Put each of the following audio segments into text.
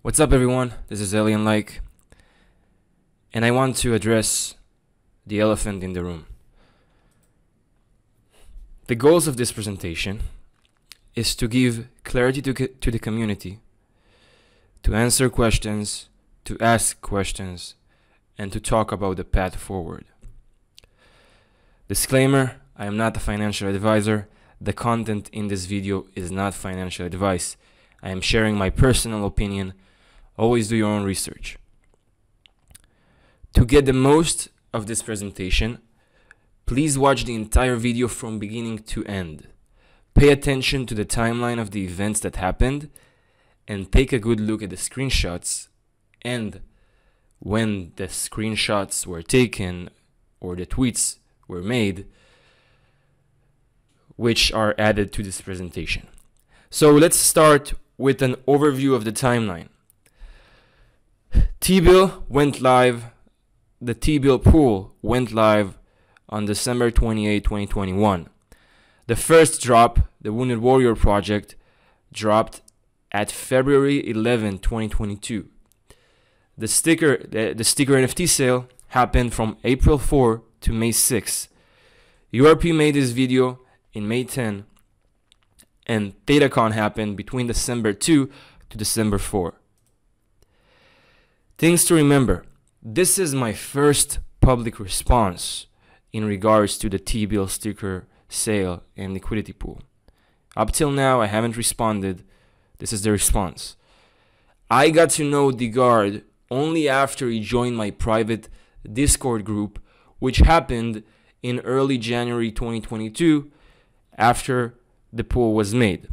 What's up, everyone? This is Alienlike, and I want to address the elephant in the room. The goals of this presentation is to give clarity to the community, to answer questions, to ask questions, and to talk about the path forward. Disclaimer, I am not a financial advisor. The content in this video is not financial advice. I am sharing my personal opinion. Always do your own research. To get the most of this presentation, please watch the entire video from beginning to end. Pay attention to the timeline of the events that happened and take a good look at the screenshots and when the screenshots were taken or the tweets were made, which are added to this presentation. So let's start with an overview of the timeline. T-bill went live. The T-bill pool went live on December 28, 2021. The first drop, the Wounded Warrior project, dropped at February 11, 2022. The sticker NFT sale happened from April 4 to May 6. URP made this video in May 10, and ThetaCon happened between December 2 to December 4. Things to remember. This is my first public response in regards to the T-bill sticker sale and liquidity pool. Up till now, I haven't responded. This is the response. I got to know the guard only after he joined my private Discord group, which happened in early January 2022 after the pool was made.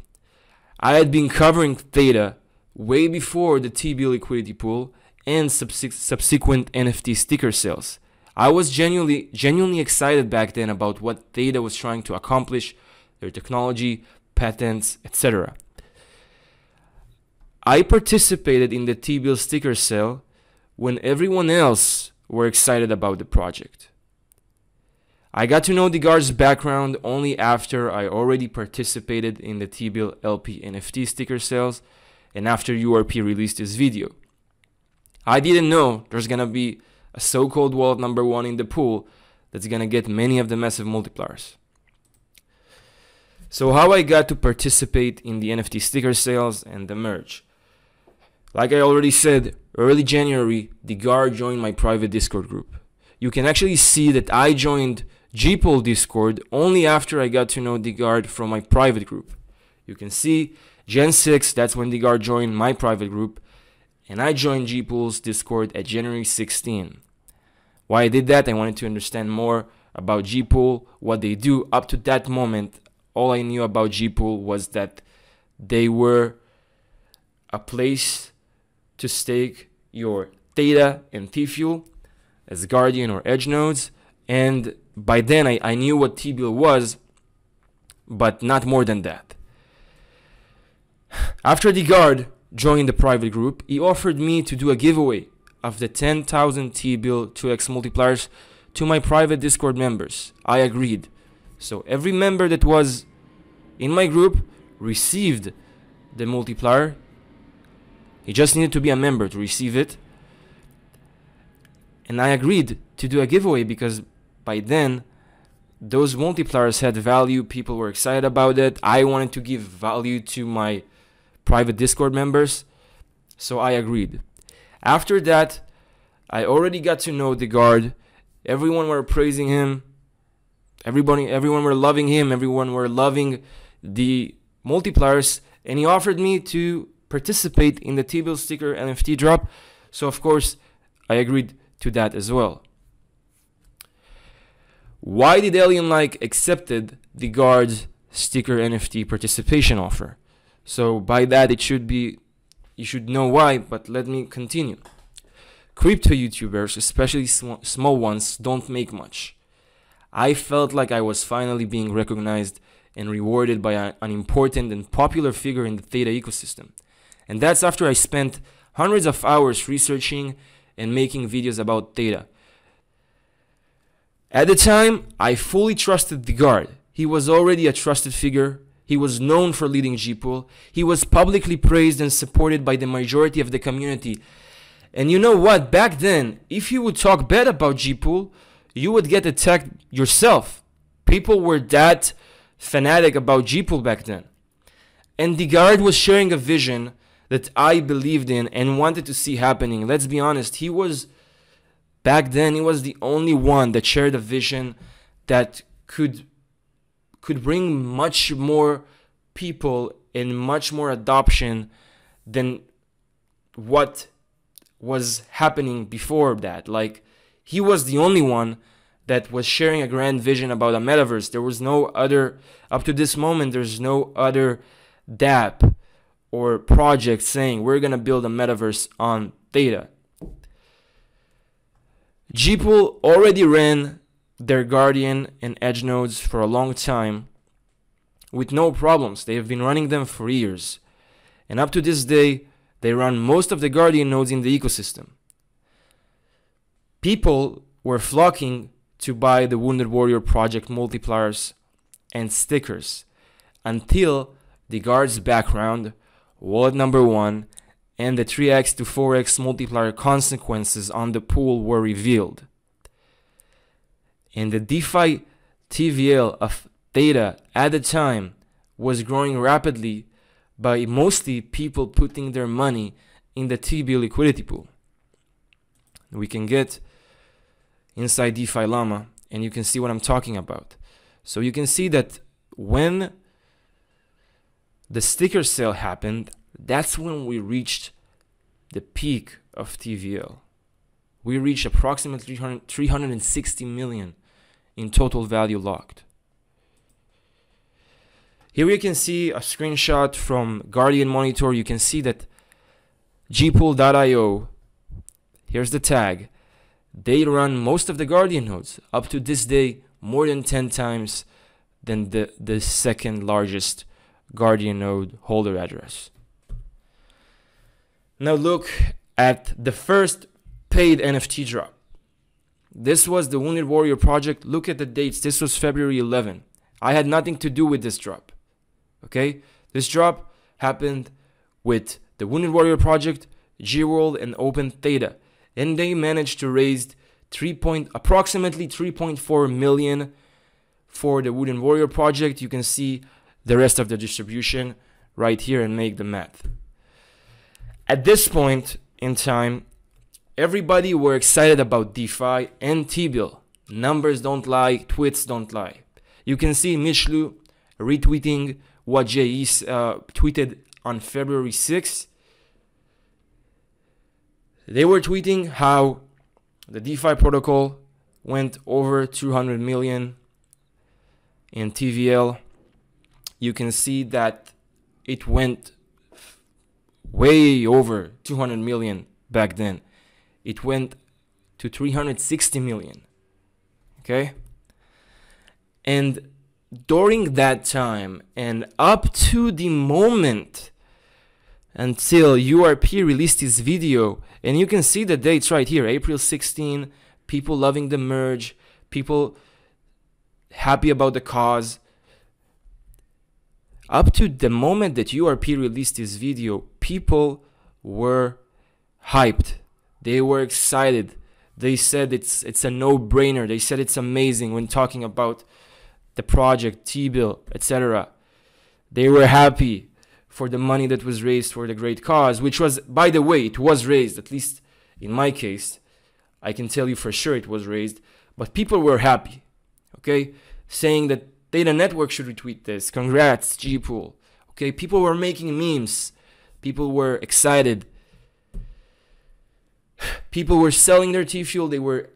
I had been covering Theta way before the T-bill liquidity pool and subsequent NFT sticker sales. I was genuinely excited back then about what Theta was trying to accomplish, their technology, patents, etc. I participated in the T-bill sticker sale when everyone else were excited about the project. I got to know the guard's background only after I already participated in the T-bill LP NFT sticker sales and after URP released this video. I didn't know there's gonna be a so-called wallet number one in the pool that's gonna get many of the massive multipliers. So how I got to participate in the NFT sticker sales and the merge. Like I already said, early January, the guard joined my private Discord group. You can actually see that I joined GPOOL Discord only after I got to know the guard from my private group. You can see Gen 6, that's when the guard joined my private group, and I joined GPOOL's Discord at January 16. Why I did that, I wanted to understand more about GPOOL, what they do. Up to that moment, all I knew about GPOOL was that they were a place to stake your Theta and T-Fuel as Guardian or Edge nodes. And by then, I knew what T-bill was, but not more than that. After the guard joined the private group, he offered me to do a giveaway of the 10,000 T-bill 2x multipliers to my private Discord members. I agreed. So every member that was in my group received the multiplier. He just needed to be a member to receive it. And I agreed to do a giveaway because by then, those multipliers had value. People were excited about it. I wanted to give value to my private Discord members, so I agreed. After that, I already got to know the guard. Everyone were praising him. Everyone were loving him. Everyone were loving the multipliers, and he offered me to participate in the T-bill sticker NFT drop. So of course, I agreed to that as well. Why did Alienlike accepted the guard's sticker NFT participation offer? So by that, you should know why, but let me continue. Crypto YouTubers, especially small ones, don't make much. I felt like I was finally being recognized and rewarded by an important and popular figure in the Theta ecosystem. And that's after I spent hundreds of hours researching and making videos about Theta. At the time, I fully trusted the guard. He was already a trusted figure. He was known for leading GPOOL. He was publicly praised and supported by the majority of the community. And you know what? Back then, if you would talk bad about GPOOL, you would get attacked yourself. People were that fanatic about GPOOL back then. And DeGard was sharing a vision that I believed in and wanted to see happening. Let's be honest, back then, he was the only one that shared a vision that could bring much more people and much more adoption than what was happening before that. Like, he was the only one that was sharing a grand vision about a metaverse. There was no other, up to this moment, there's no other DApp or project saying we're gonna build a metaverse on Theta. GPOOL already ran their Guardian and Edge nodes for a long time with no problems. They have been running them for years. And up to this day, they run most of the Guardian nodes in the ecosystem. People were flocking to buy the Wounded Warrior project multipliers and stickers until the Guard's background, wallet number 1, and the 3x to 4x multiplier consequences on the pool were revealed. And the DeFi TVL of Theta at the time was growing rapidly by mostly people putting their money in the TB liquidity pool. We can get inside DeFi Llama and you can see what I'm talking about. So you can see that when the sticker sale happened, that's when we reached the peak of TVL. We reached approximately 360 million in total value locked. Here you can see a screenshot from Guardian Monitor. You can see that GPOOL.io, here's the tag, they run most of the Guardian nodes. Up to this day, more than 10 times than the second largest Guardian node holder address. Now look at the first paid NFT drop. This was the Wounded Warrior project. Look at the dates. This was February 11. I had nothing to do with this drop. Okay? This drop happened with the Wounded Warrior project, GPOOL, and Open Theta. And they managed to raise approximately 3.4 million for the Wounded Warrior project. You can see the rest of the distribution right here and make the math. At this point in time, everybody were excited about DeFi and T-Bill. Numbers don't lie, tweets don't lie. You can see Mishlu retweeting what JE tweeted on February 6th. They were tweeting how the DeFi protocol went over 200 million in TVL. You can see that it went way over 200 million back then. It went to 360 million. Okay? And during that time and up to the moment until URP released this video, and you can see the dates right here, April 16, people loving the merge, people happy about the cause. Up to the moment that URP released this video, people were hyped. They were excited. They said it's a no-brainer. They said it's amazing when talking about the project, T-Bill, etc. They were happy for the money that was raised for the great cause, which was, by the way, it was raised, at least in my case. I can tell you for sure it was raised, but people were happy, okay? Saying that Data Network should retweet this. Congrats, GPOOL. Okay, people were making memes. People were excited. People were selling their T-Fuel. They were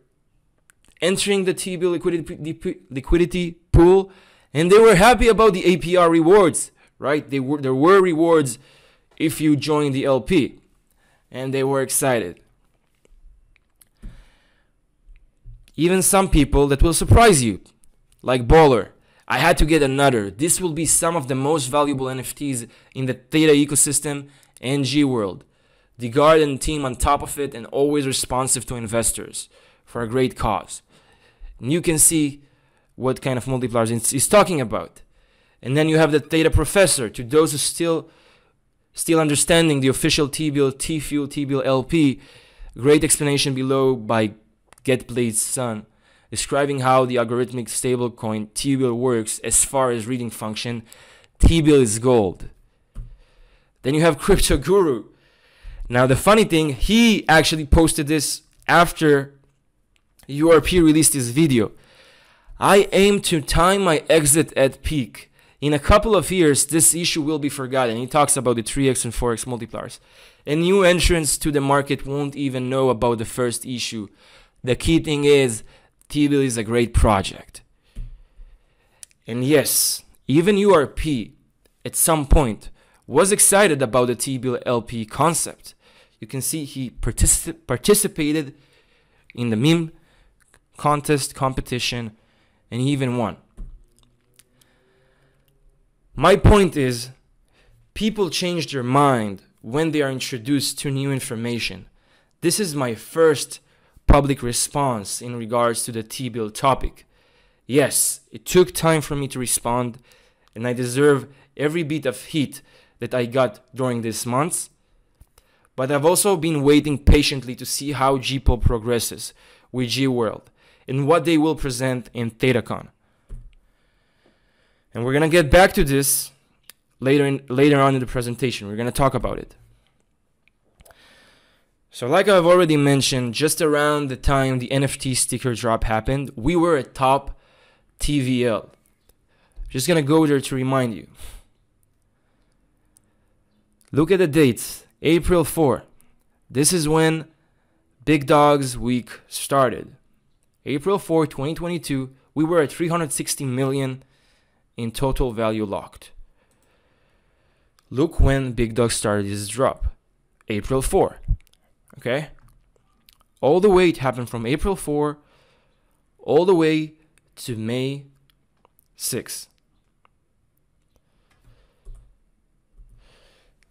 entering the T-Bill liquidity pool, and they were happy about the APR rewards, right? There were rewards if you joined the LP, and they were excited. Even some people that will surprise you, like Baller. I had to get another. This will be some of the most valuable NFTs in the Theta ecosystem and G World. The Garden team on top of it and always responsive to investors for a great cause. And you can see what kind of multipliers he's talking about. And then you have the theta professor. To those who still understanding the official T-bill, T-fuel, T-bill LP, great explanation below by GetBlade's son, describing how the algorithmic stablecoin T-bill works as far as reading function. T-bill is gold. Then you have Crypto Guru. Now the funny thing, he actually posted this after URP released his video. I aim to time my exit at peak. In a couple of years, this issue will be forgotten. He talks about the 3x and 4x multipliers. And new entrants to the market won't even know about the first issue. The key thing is, T-bill is a great project. And yes, even URP at some point was excited about the T-bill LP concept. You can see he participated in the meme contest competition, and he even won. My point is, people change their mind when they are introduced to new information. This is my first public response in regards to the T-bill topic. Yes, it took time for me to respond, and I deserve every bit of heat that I got during these months. But I've also been waiting patiently to see how GPOOL progresses with GWorld and what they will present in ThetaCon. And we're going to get back to this later on in the presentation. We're going to talk about it. So like I've already mentioned, just around the time the NFT sticker drop happened, we were at top TVL. Just going to go there to remind you. Look at the dates. April 4. This is when Big Dogs Week started. April 4, 2022, we were at 360 million in total value locked. Look when Big Dog started his drop. April 4. Okay? All the way, it happened from April 4 all the way to May 6.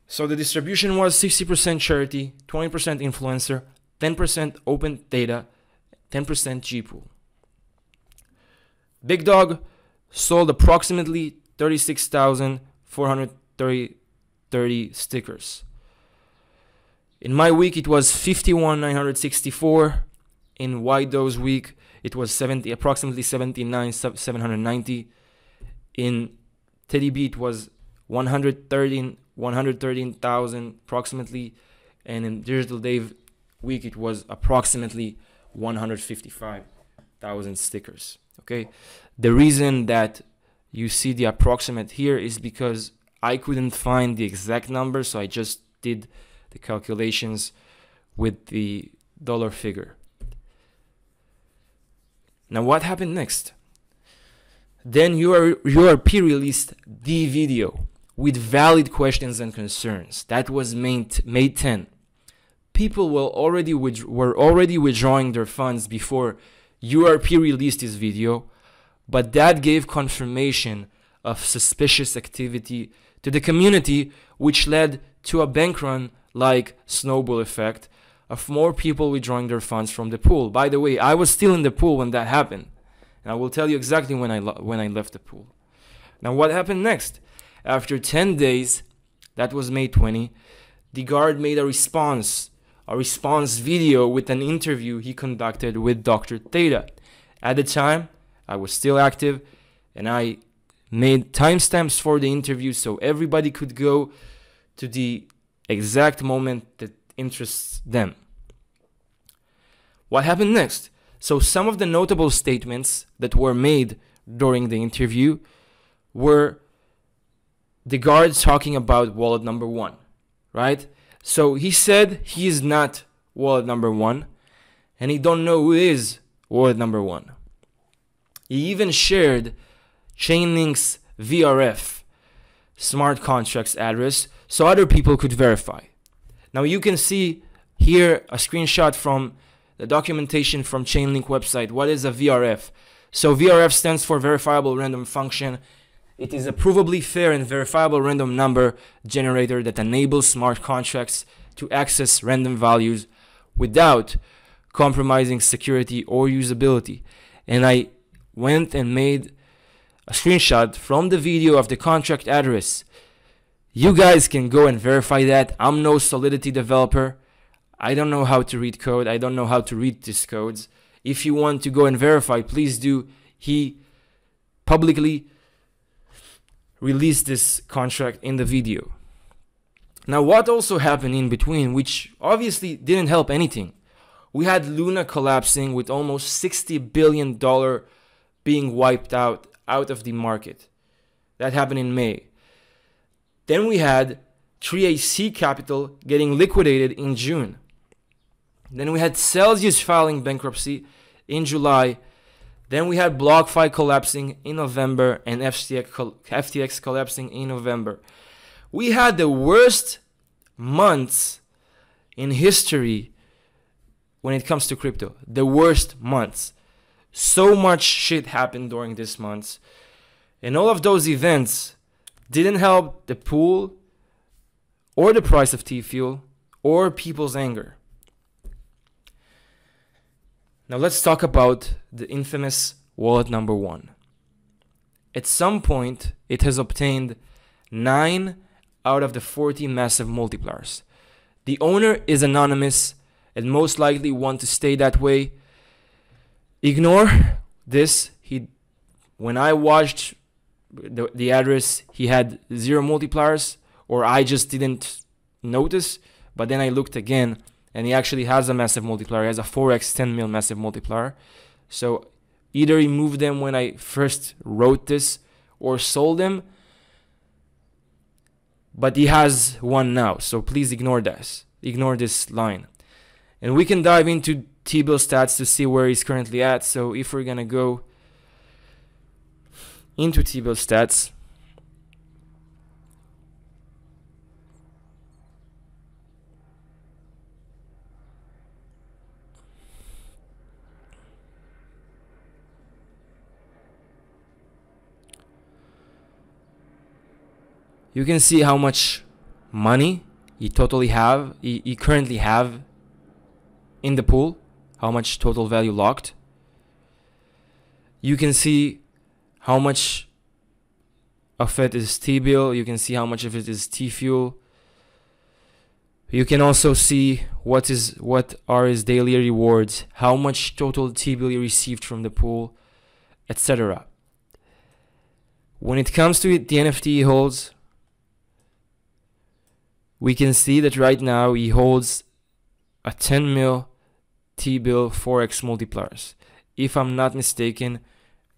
So the distribution was 60% charity, 20% influencer, 10% open data, 10% GPOOL. Big Dog sold approximately 36,430 stickers. In my week, it was 51,964. In White Doe's week, it was approximately 79,790. In Teddy B, it was 113,000 approximately, and in Digital Dave week it was approximately 155,000 stickers. Okay, the reason that you see the approximate here is because I couldn't find the exact number, so I just did the calculations with the dollar figure. Now what happened next? Then URP released the video with valid questions and concerns. That was May 10. People were already withdrawing their funds before URP released his video, but that gave confirmation of suspicious activity to the community, which led to a bank run like snowball effect of more people withdrawing their funds from the pool. By the way, I was still in the pool when that happened, and I will tell you exactly when I left the pool. Now what happened next? After 10 days, that was May 20, the guard made a response video with an interview he conducted with Dr. Theta. At the time, I was still active, and I made timestamps for the interview so everybody could go to the exact moment that interests them. What happened next? So some of the notable statements that were made during the interview were the guards talking about wallet number 1, right? So he said he is not wallet number 1, and he don't know who is wallet number 1. He even shared Chainlink's VRF, smart contracts address, so other people could verify. Now you can see here a screenshot from the documentation from Chainlink website. What is a VRF? So VRF stands for verifiable random function. It is a provably fair and verifiable random number generator that enables smart contracts to access random values without compromising security or usability. And I went and made a screenshot from the video of the contract address. You guys can go and verify that. I'm no Solidity developer. I don't know how to read code. I don't know how to read these codes. If you want to go and verify, please do. He publicly released this contract in the video. Now, what also happened in between, which obviously didn't help anything? We had Luna collapsing with almost $60 billion being wiped out of the market. That happened in May. Then we had 3AC Capital getting liquidated in June. Then we had Celsius filing bankruptcy in July. Then we had BlockFi collapsing in November and FTX collapsing in November. We had the worst months in history when it comes to crypto. The worst months. So much shit happened during these months. And all of those events didn't help the pool or the price of T-Fuel or people's anger. Now let's talk about the infamous wallet number 1. At some point, it has obtained 9 out of the 40 massive multipliers. The owner is anonymous and most likely want to stay that way. Ignore this. When I watched the address, he had 0 multipliers, or I just didn't notice. But then I looked again, and he actually has a massive multiplier. He has a 4x 10 mil massive multiplier. So either he moved them when I first wrote this or sold them. But he has one now. So please ignore this. Ignore this line. And we can dive into T-bill stats to see where he's currently at. So if we're going to go into T-bill stats, you can see how much money he currently have in the pool, how much total value locked. You can see how much of it is T-bill. You can see how much of it is T-Fuel. You can also see what are his daily rewards, how much total T-bill he received from the pool, etc. When it comes to the NFT he holds, we can see that right now he holds a 10 mil T-bill 4x multipliers. If I'm not mistaken,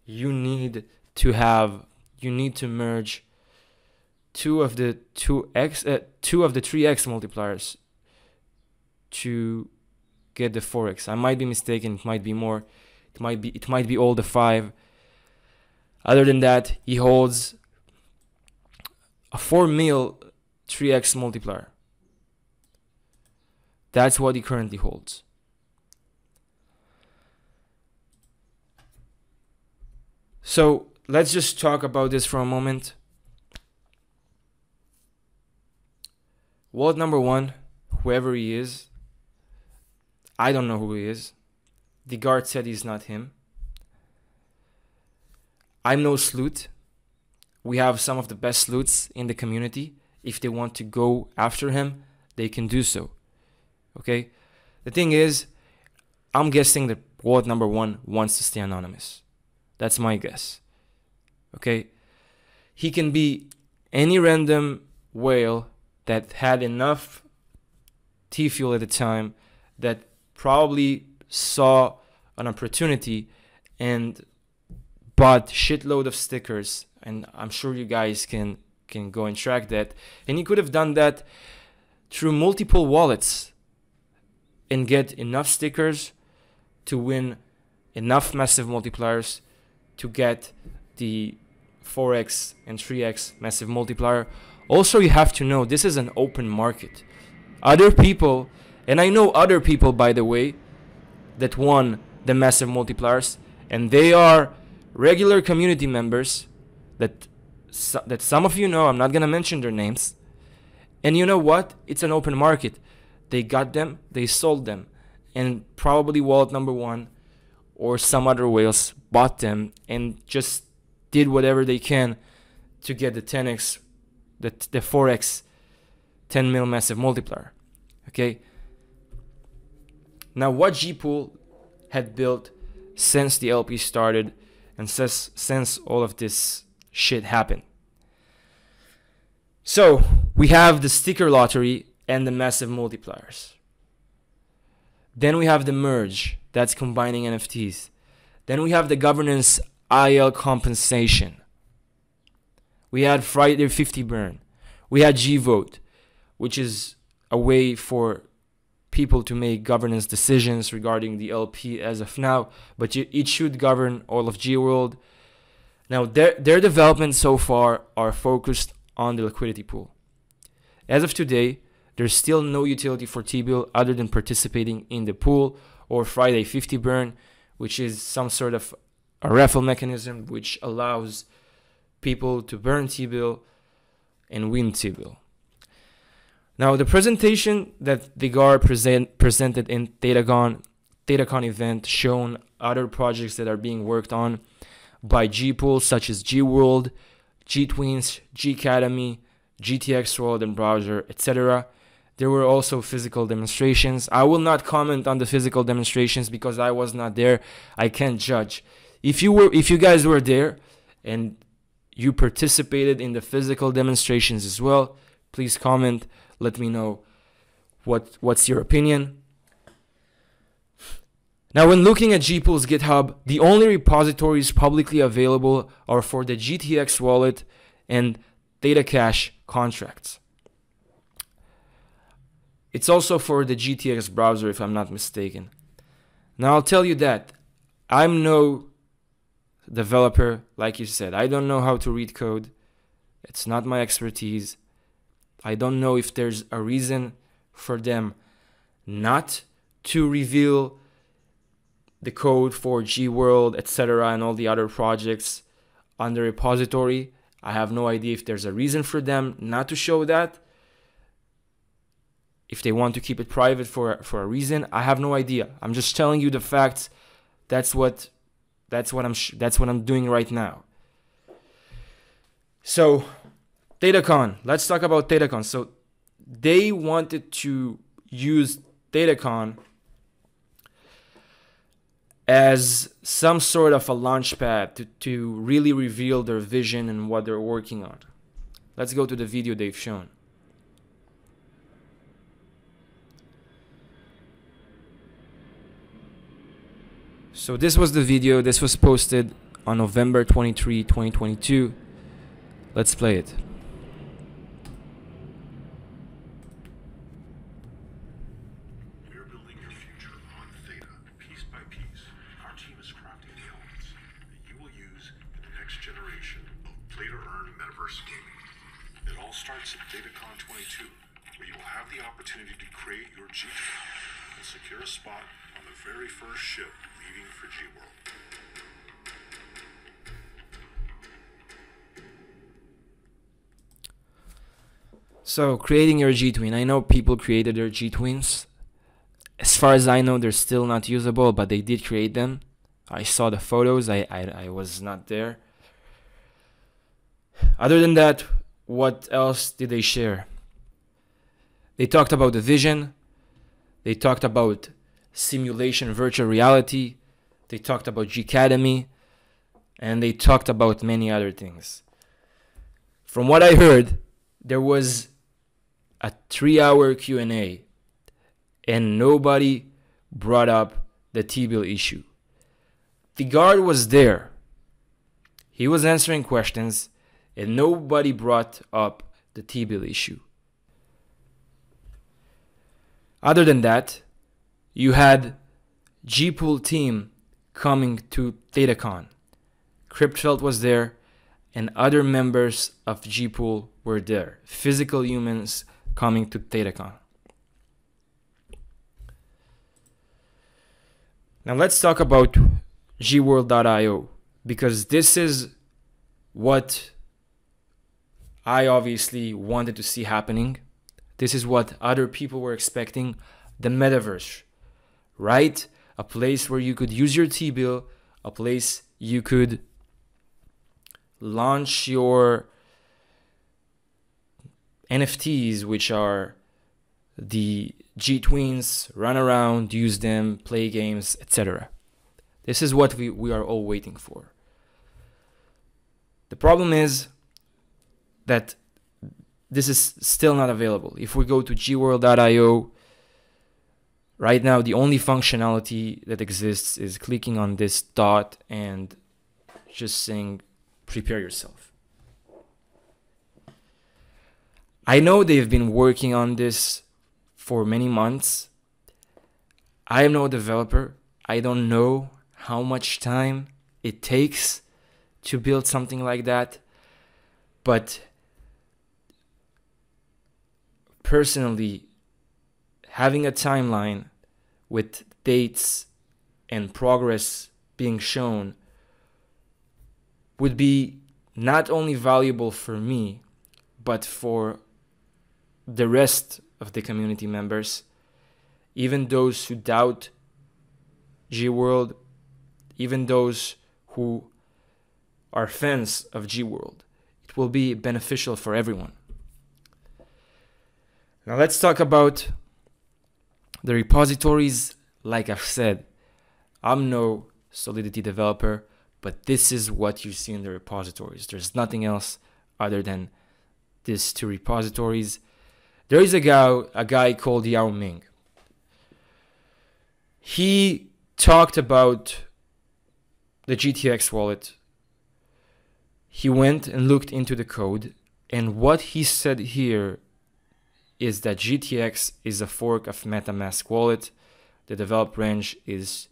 you need to merge two of the 3x multipliers to get the 4x. I might be mistaken. It might be more. It might be all the 5. Other than that, he holds a 4 mil 3x multiplier. That's what he currently holds. So let's just talk about this for a moment. Wallet number 1, whoever he is, I don't know who he is. The guard said he's not him. I'm no sleuth. We have some of the best sleuths in the community. If they want to go after him, they can do so. Okay? The thing is, I'm guessing that wallet number 1 wants to stay anonymous. That's my guess. Okay? He can be any random whale that had enough T-Fuel at the time that probably saw an opportunity and bought shitload of stickers. And I'm sure you guys can go and track that. And he could have done that through multiple wallets and get enough stickers to win enough massive multipliers to get the 4x and 3x massive multiplier. Also, you have to know this is an open market. Other people, and I know other people, by the way, that won the massive multipliers, and they are regular community members that some of you know. I'm not gonna mention their names. And you know what? It's an open market. They got them, they sold them, and probably wallet number 1 or some other whales bought them and just did whatever they can to get the 10x, the 4x 10 mil massive multiplier. Okay. Now, what GPOOL had built since the LP started and since all of this shit happened. So we have the sticker lottery and the massive multipliers. Then we have the merge, that's combining NFTs. Then we have the governance IL compensation. We had Friday 50 burn. We had G-vote, which is a way for people to make governance decisions regarding the LP as of now, but it should govern all of GWorld. Now, their developments so far are focused on the liquidity pool. As of today, there's still no utility for T-bill other than participating in the pool or Friday 50 burn, which is some sort of a raffle mechanism which allows people to burn T-bill and win T-bill. Now, the presentation that Degar presented in DataCon event shown other projects that are being worked on by GPOOL, such as GWorld, GTwins, Gacademy, GTX World and Browser, etc. There were also physical demonstrations. I will not comment on the physical demonstrations because I was not there. I can't judge. If you guys were there and you participated in the physical demonstrations as well, please comment. Let me know what's your opinion. Now, when looking at GPOOL's GitHub, the only repositories publicly available are for the GTX wallet and data cache contracts. It's also for the GTX browser, if I'm not mistaken. Now, I'll tell you that I'm no developer, like you said. I don't know how to read code. It's not my expertise. I don't know if there's a reason for them not to reveal the code for GWorld, etc., and all the other projects on the repository. I have no idea if there's a reason for them not to show that. If they want to keep it private for a reason, I have no idea. I'm just telling you the facts. That's what I'm doing right now. So, DataCon. Let's talk about DataCon. So, they wanted to use DataCon as some sort of a launch pad to really reveal their vision and what they're working on. Let's go to the video they've shown. So this was the video. This was posted on November 23, 2022. Let's play it. We're building your future on Theta, piece by piece. Our team is crafting the elements that you will use in the next generation of play-to-earn metaverse gaming. It all starts at DataCon 22, where you will have the opportunity to create your G and secure a spot on the very first ship leaving for GWorld. So, creating your G-Twin. I know people created their G-Twins. As far as I know, they're still not usable, but they did create them. I saw the photos. I was not there. Other than that, what else did they share? They talked about the vision. They talked about simulation virtual reality. They talked about Gacademy. And they talked about many other things. From what I heard, there was a 3-hour Q&A and nobody brought up the T-bill issue. The guard was there. He was answering questions and nobody brought up the T-bill issue. Other than that, you had GPOOL team coming to DataCon. Cryptfelt was there and other members of GPOOL were there. Physical humans coming to DataCon. Now let's talk about GWorld.io, because this is what I obviously wanted to see happening. This is what other people were expecting. The metaverse, right? A place where you could use your T-bill, a place you could launch your NFTs, which are the G-Twins, run around, use them, play games, etc. This is what we are all waiting for. The problem is that this is still not available. If we go to gworld.io, right now the only functionality that exists is clicking on this dot and just saying, prepare yourself. I know they've been working on this for many months. I am no developer. I don't know how much time it takes to build something like that. But personally, having a timeline with dates and progress being shown would be not only valuable for me, but for the rest of the community members, even those who doubt GWorld, even those who are fans of GWorld. It will be beneficial for everyone. Now let's talk about the repositories. Like I've said, I'm no Solidity developer, but this is what you see in the repositories. There's nothing else other than these two repositories. There is a guy called Yao Ming. He talked about the GTX wallet. He went and looked into the code, and what he said here is that GTX is a fork of MetaMask wallet. The developed range is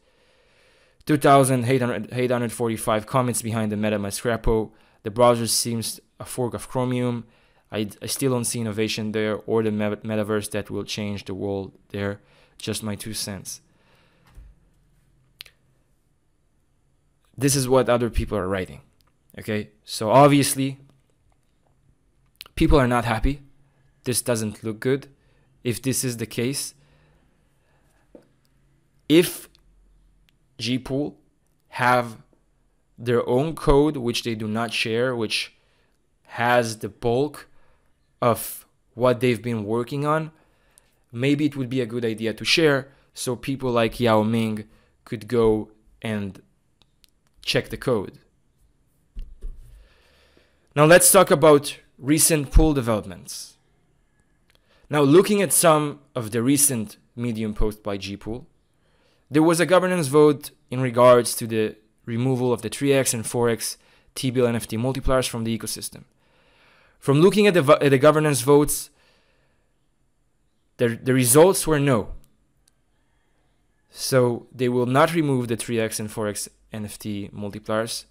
2,845 comments behind the MetaMask repo. The browser seems a fork of Chromium. I still don't see innovation there or the metaverse that will change the world there. Just my 2 cents. This is what other people are writing. Okay, so obviously people are not happy. This doesn't look good. If this is the case, if GPOOL have their own code, which they do not share, which has the bulk of what they've been working on, maybe it would be a good idea to share so people like Yao Ming could go and check the code. Now let's talk about recent pool developments. Now, looking at some of the recent Medium posts by GPOOL, there was a governance vote in regards to the removal of the 3x and 4x T-bill NFT multipliers from the ecosystem. From looking at the governance votes, the results were no. So they will not remove the 3x and 4x NFT multipliers,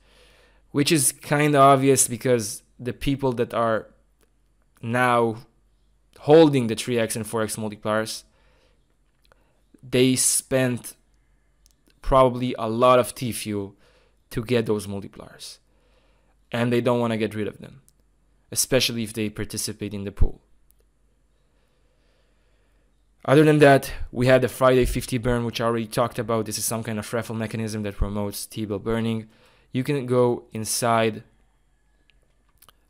which is kind of obvious because the people that are now holding the 3x and 4x multipliers, they spent probably a lot of T-fuel to get those multipliers. And they don't want to get rid of them, especially if they participate in the pool. Other than that, we had the Friday 50 burn, which I already talked about. This is some kind of raffle mechanism that promotes T-bill burning. You can go inside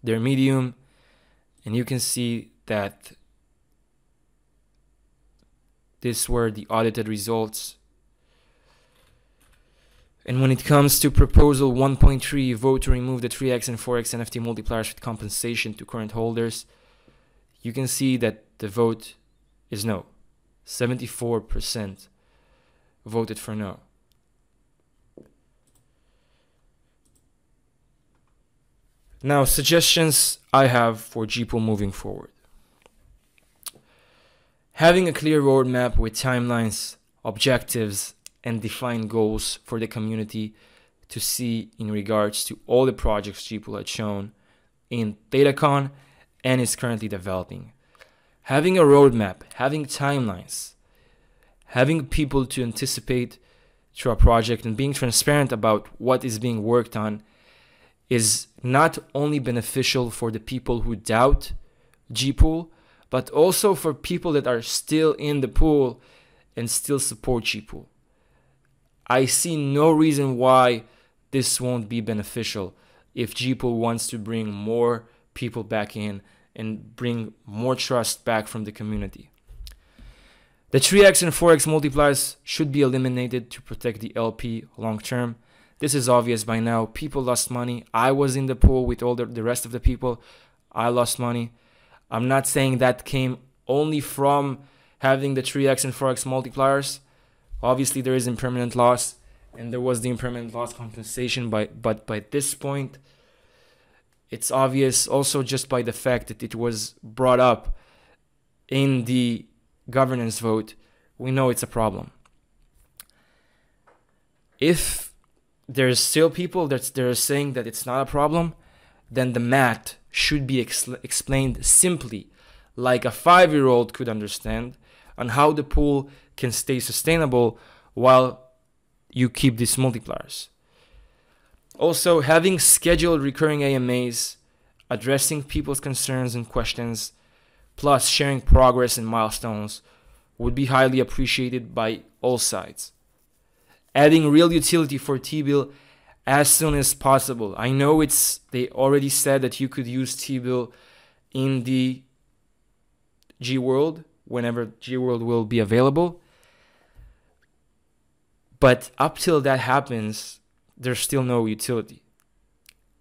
their Medium and you can see that these were the audited results. And when it comes to proposal 1.3, vote to remove the 3x and 4x NFT multipliers with compensation to current holders, you can see that the vote is no. 74% voted for no. Now, suggestions I have for GPOOL moving forward. Having a clear roadmap with timelines, objectives, and defined goals for the community to see in regards to all the projects GPOOL had shown in DataCon and is currently developing. Having a roadmap, having timelines, having people to anticipate through a project and being transparent about what is being worked on is not only beneficial for the people who doubt GPOOL, but also for people that are still in the pool and still support GPOOL. I see no reason why this won't be beneficial. if GPOOL wants to bring more people back in and bring more trust back from the community. The 3x and 4x multipliers should be eliminated to protect the LP long term. This is obvious by now. People lost money. I was in the pool with all the rest of the people. I lost money. I'm not saying that came only from having the 3x and 4x multipliers. Obviously, there is impermanent loss, and there was the impermanent loss compensation. But by this point, it's obvious also just by the fact that it was brought up in the governance vote. We know it's a problem. If there's still people that are saying that it's not a problem, then the math should be explained simply, like a 5-year-old could understand, on how the pool can stay sustainable while you keep these multipliers. Also, having scheduled recurring AMAs, addressing people's concerns and questions, plus sharing progress and milestones would be highly appreciated by all sides. Adding real utility for T-bill as soon as possible. I know they already said that you could use T-bill in the GWorld whenever GWorld will be available. But up till that happens, there's still no utility.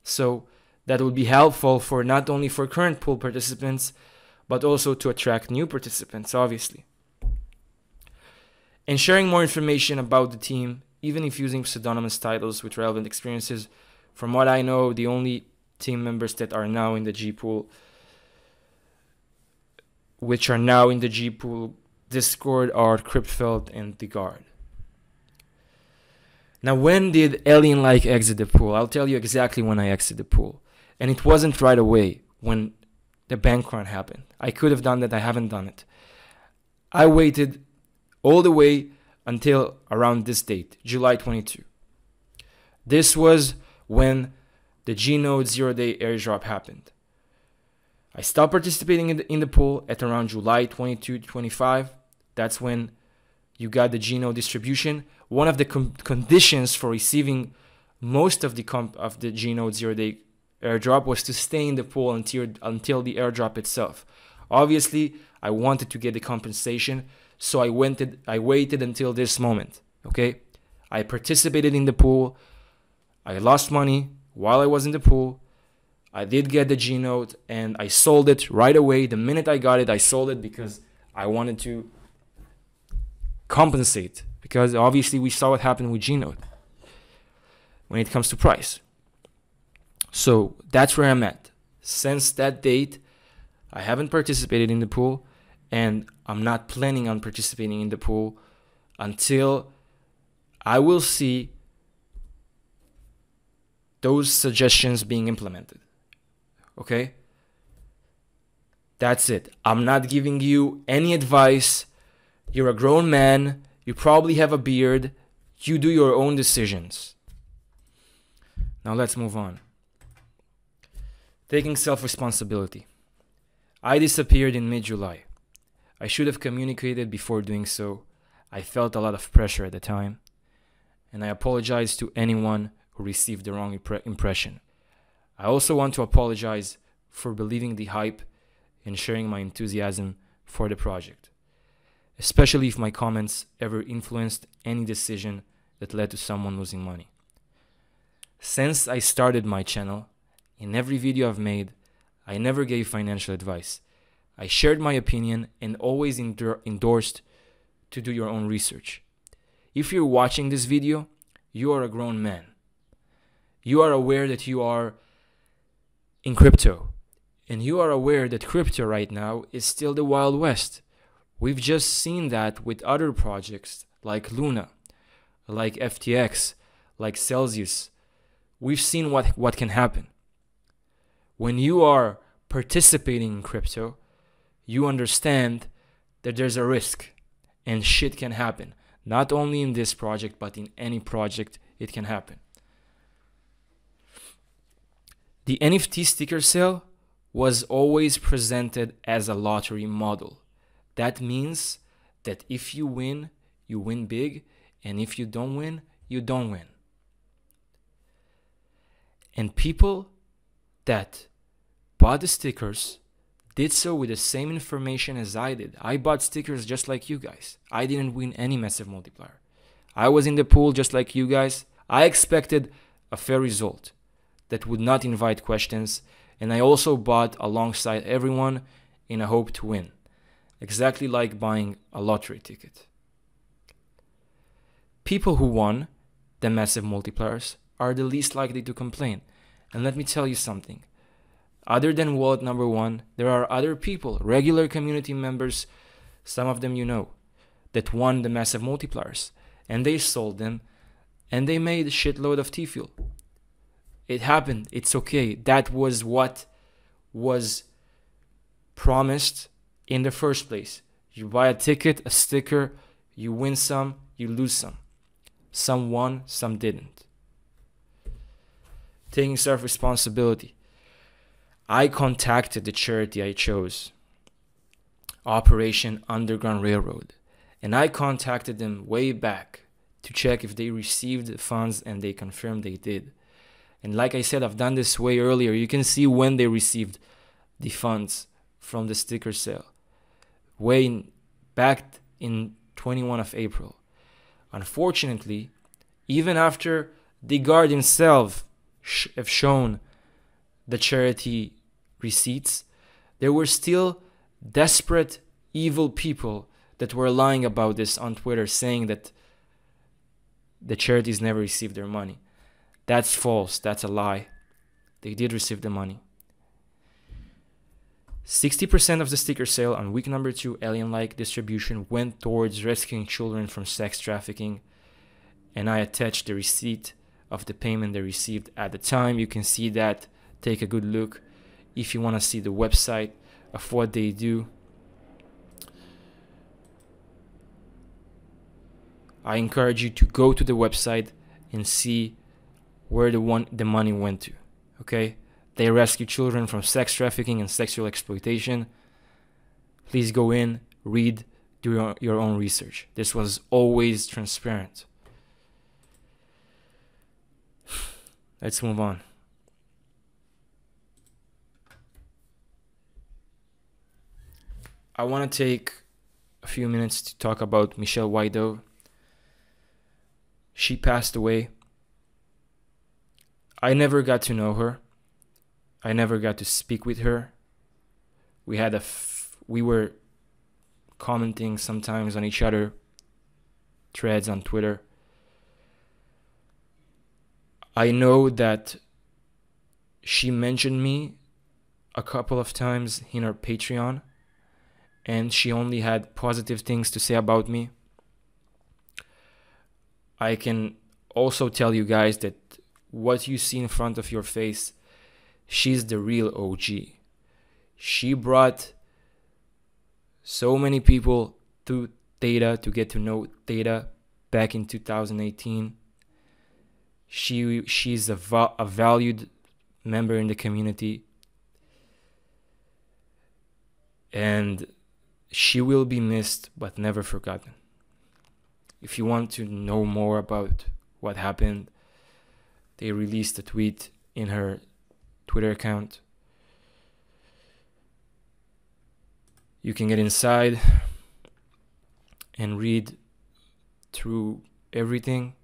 So that would be helpful for not only for current pool participants, but also to attract new participants, obviously. And sharing more information about the team, even if using pseudonymous titles with relevant experiences. From what I know, the only team members that are now in the GPOOL, which are now in the GPOOL Discord, are Cryptfeld and the Guard. Now, when did Alienlike exit the pool? I'll tell you exactly when I exited the pool. And it wasn't right away when the bank run happened. I could have done that. I haven't done it. I waited all the way until around this date, July 22. This was when the G-Node 0-day airdrop happened. I stopped participating in the pool at around July 22 to 25. That's when you got the G-Node distribution. One of the conditions for receiving most of the G-Node 0-day airdrop was to stay in the pool until the airdrop itself. Obviously, I wanted to get the compensation, so I waited until this moment. Okay, I participated in the pool. I lost money while I was in the pool. I did get the G-Node and I sold it right away. The minute I got it, I sold it because I wanted to compensate, because obviously we saw what happened with G-Node when it comes to price. So that's where I'm at. Since that date, I haven't participated in the pool, and I'm not planning on participating in the pool until I will see those suggestions being implemented. Okay? That's it. I'm not giving you any advice. You're a grown man. You probably have a beard. You do your own decisions. Now let's move on. Taking self-responsibility. I disappeared in mid-July. I should have communicated before doing so. I felt a lot of pressure at the time, and I apologize to anyone who received the wrong impression. I also want to apologize for believing the hype and sharing my enthusiasm for the project, especially if my comments ever influenced any decision that led to someone losing money. Since I started my channel, in every video I've made, I never gave financial advice. I shared my opinion and always endorsed to do your own research. If you're watching this video, you are a grown man. You are aware that you are in crypto, and you are aware that crypto right now is still the Wild West. We've just seen that with other projects like Luna, like FTX, like Celsius. We've seen what can happen. When you are participating in crypto, you understand that there's a risk and shit can happen. Not only in this project, but in any project, it can happen. The NFT sticker sale was always presented as a lottery model. That means that if you win big, and if you don't win, you don't win. And people that bought the stickers did so with the same information as I did. I bought stickers just like you guys. I didn't win any massive multiplier. I was in the pool just like you guys. I expected a fair result that would not invite questions, and I also bought alongside everyone in a hope to win, exactly like buying a lottery ticket. People who won the massive multipliers are the least likely to complain. And let me tell you something. Other than wallet number one, there are other people, regular community members, some of them you know, that won the massive multipliers. And they sold them, and they made a shitload of T-fuel. It happened. It's okay. That was what was promised in the first place. You buy a ticket, a sticker, you win some, you lose some. Some won, some didn't. Taking self-responsibility. I contacted the charity I chose, Operation Underground Railroad, and I contacted them way back to check if they received the funds, and they confirmed they did. And like I said, I've done this way earlier. You can see when they received the funds from the sticker sale. Back in 21 of April. Unfortunately, even after the guard himself have shown the charity receipts, there were still desperate, evil people that were lying about this on Twitter, saying that the charities never received their money. That's false. That's a lie. They did receive the money. 60% of the sticker sale on week number 2 Alienlike distribution went towards rescuing children from sex trafficking, and I attached the receipt of the payment they received at the time. You can see that. Take a good look if you want to see the website of what they do. I encourage you to go to the website and see where the money went to. Okay? They rescue children from sex trafficking and sexual exploitation. Please go in, read, do your own research. This was always transparent. Let's move on. I want to take a few minutes to talk about Michelle Widow. She passed away. I never got to know her. I never got to speak with her. We were commenting sometimes on each other, threads on Twitter. I know that she mentioned me a couple of times in her Patreon, and she only had positive things to say about me. I can also tell you guys that what you see in front of your face, she's the real OG. She brought so many people to Theta, to get to know Theta back in 2018. She's a valued member in the community, and she will be missed but never forgotten. If you want to know more about what happened, they released a tweet in her Twitter account. You can get inside and read through everything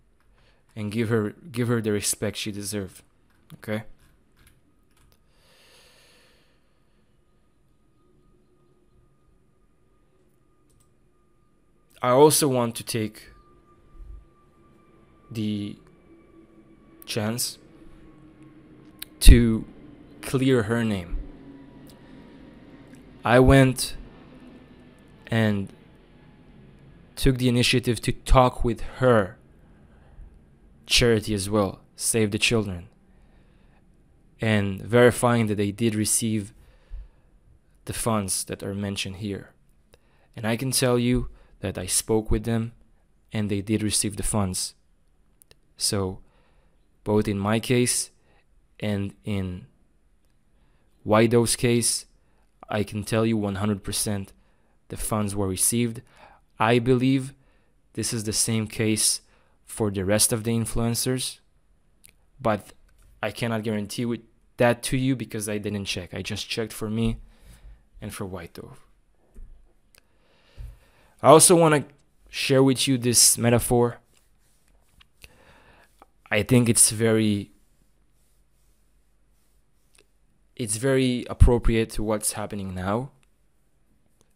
and give her the respect she deserves. Okay? I also want to take the chance to clear her name. I went and took the initiative to talk with her charity as well, Save the Children, and verifying that they did receive the funds that are mentioned here. And I can tell you that I spoke with them and they did receive the funds. So both in my case and in Widow's case, I can tell you 100% the funds were received. I believe this is the same case for the rest of the influencers, but I cannot guarantee that to you because I didn't check. I just checked for me and for White Dove. I also want to share with you this metaphor. I think it's very appropriate to what's happening now,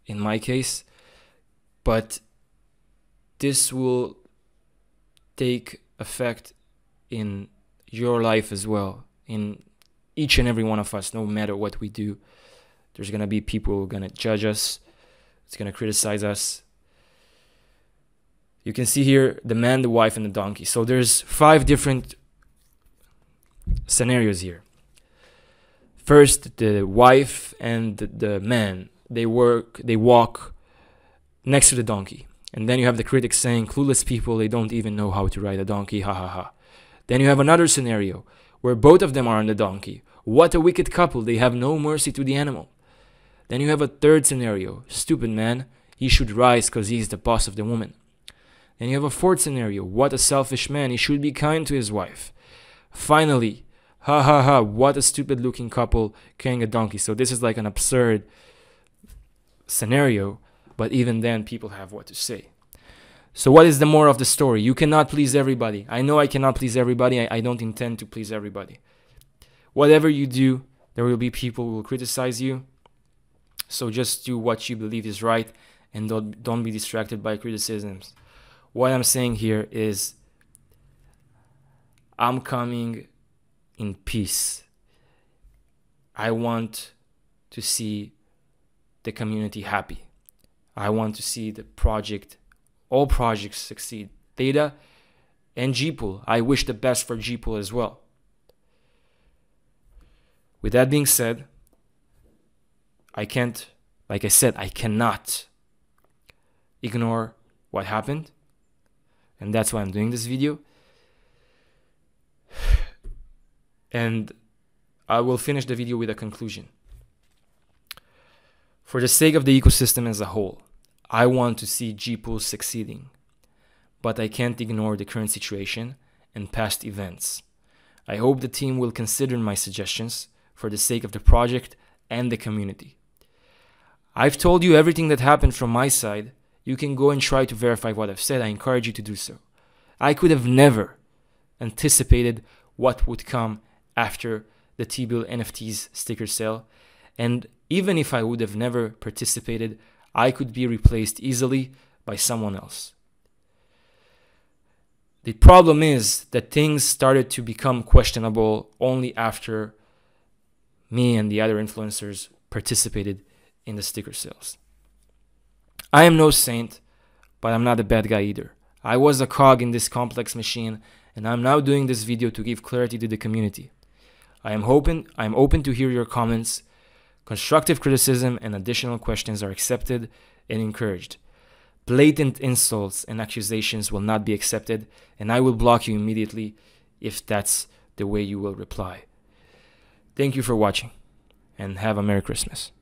in my case, but this will take effect in your life as well, in each and every one of us, no matter what we do. There's going to be people who are going to judge us, it's going to criticize us. You can see here the man, the wife, and the donkey. So there's 5 different scenarios here. First, the wife and the man, they walk next to the donkey. And then you have the critics saying, clueless people, they don't even know how to ride a donkey, ha ha ha. Then you have another scenario where both of them are on the donkey. What a wicked couple, they have no mercy to the animal. Then you have a third scenario, stupid man, he should rise because he's the boss of the woman. Then you have a fourth scenario, what a selfish man, he should be kind to his wife. Finally, ha ha ha, what a stupid looking couple carrying a donkey. So this is like an absurd scenario, but even then people have what to say. So what is the moral of the story? You cannot please everybody. I know I cannot please everybody. I don't intend to please everybody. Whatever you do, there will be people who will criticize you. So just do what you believe is right and don't be distracted by criticisms. What I'm saying here is I'm coming in peace. I want to see the community happy. I want to see the project, all projects succeed. Theta and GPOOL. I wish the best for GPOOL as well. With that being said, I cannot ignore what happened. And that's why I'm doing this video. And I will finish the video with a conclusion. For the sake of the ecosystem as a whole, I want to see GPOOL succeeding. But I can't ignore the current situation and past events. I hope the team will consider my suggestions for the sake of the project and the community. I've told you everything that happened from my side. You can go and try to verify what I've said. I encourage you to do so. I could have never anticipated what would come after the T-Bill NFTs sticker sale. And even if I would have never participated, I could be replaced easily by someone else. The problem is that things started to become questionable only after me and the other influencers participated in the sticker sales. I am no saint, but I'm not a bad guy either. I was a cog in this complex machine, and I'm now doing this video to give clarity to the community. I'm open to hear your comments. Constructive criticism and additional questions are accepted and encouraged. Blatant insults and accusations will not be accepted, and I will block you immediately if that's the way you will reply. Thank you for watching, and have a Merry Christmas.